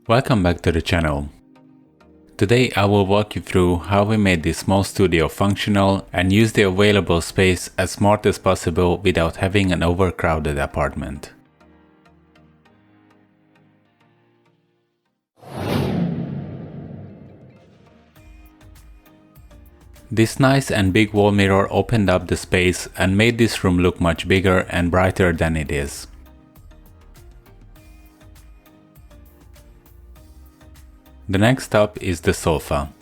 Welcome back to the channel. Today I will walk you through how we made this small studio functional and use the available space as smart as possible without having an overcrowded apartment. This nice and big wall mirror opened up the space and made this room look much bigger and brighter than it is. The next up is the sofa.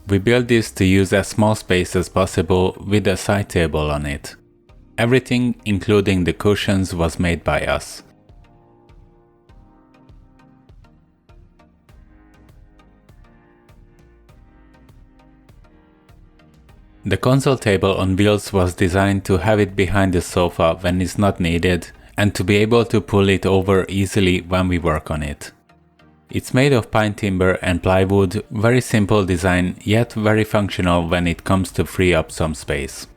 We built this to use as small space as possible with a side table on it. Everything, including the cushions, was made by us. The console table on wheels was designed to have it behind the sofa when it's not needed and to be able to pull it over easily when we work on it. It's made of pine timber and plywood, very simple design yet very functional when it comes to free up some space.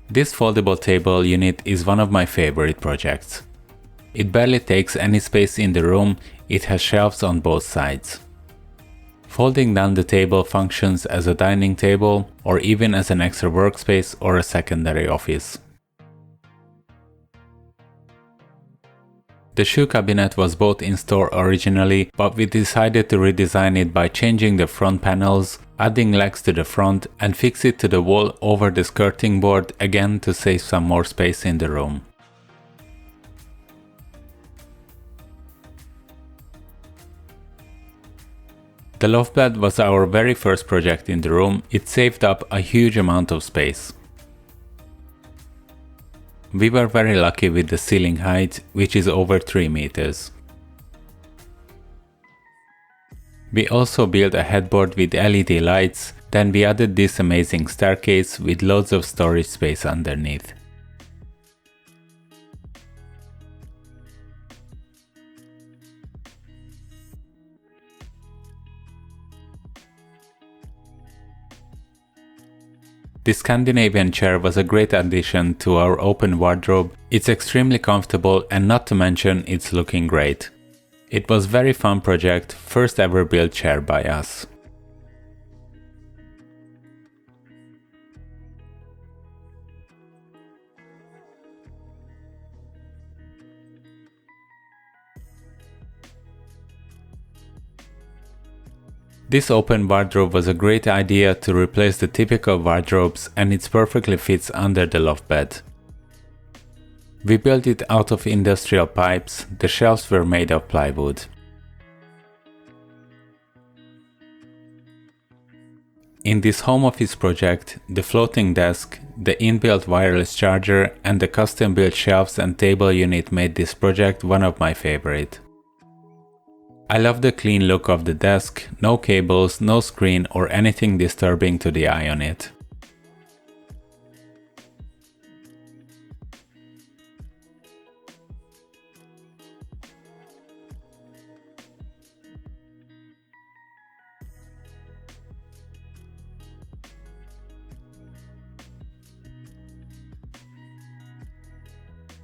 This foldable table unit is one of my favorite projects. It barely takes any space in the room, it has shelves on both sides. Folding down the table functions as a dining table or even as an extra workspace or a secondary office. The shoe cabinet was bought in store originally, but we decided to redesign it by changing the front panels, adding legs to the front and fix it to the wall over the skirting board again to save some more space in the room. The Loaf Pad was our very first project in the room. It saved up a huge amount of space. We were very lucky with the ceiling height, which is over 3 meters. We also built a headboard with LED lights, then we added this amazing staircase with loads of storage space underneath. The Scandinavian chair was a great addition to our open wardrobe. It's extremely comfortable and not to mention it's looking great. It was very fun project, first ever built chair by us. This open wardrobe was a great idea to replace the typical wardrobes and it perfectly fits under the loft bed. We built it out of industrial pipes, the shelves were made of plywood. In this home office project, the floating desk, the inbuilt wireless charger and the custom built shelves and table unit made this project one of my favorite. I love the clean look of the desk, no cables, no screen or anything disturbing to the eye on it.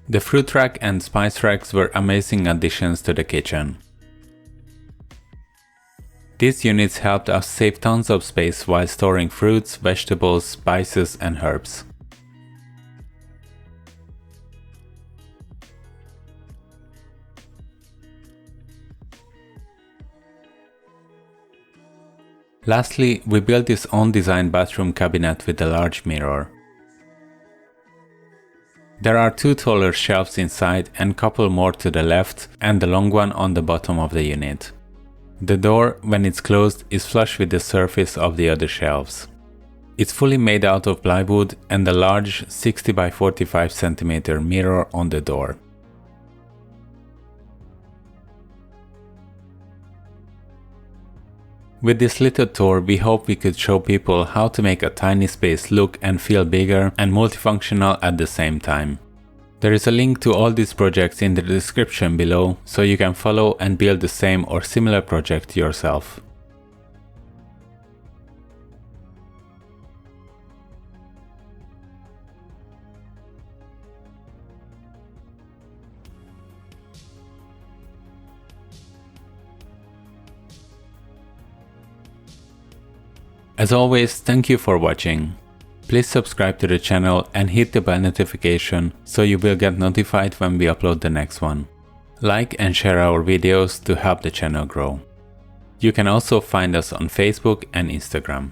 The fruit rack and spice racks were amazing additions to the kitchen. These units helped us save tons of space while storing fruits, vegetables, spices and herbs. Lastly, we built this own design bathroom cabinet with a large mirror. There are 2 taller shelves inside and couple more to the left and the long one on the bottom of the unit. The door, when it's closed, is flush with the surface of the other shelves. It's fully made out of plywood and a large 60 by 45 cm mirror on the door. With this little tour, we hope we could show people how to make a tiny space look and feel bigger and multifunctional at the same time. There is a link to all these projects in the description below, so you can follow and build the same or similar project yourself. As always, thank you for watching. Please subscribe to the channel and hit the bell notification so you will get notified when we upload the next one. Like and share our videos to help the channel grow. You can also find us on Facebook and Instagram.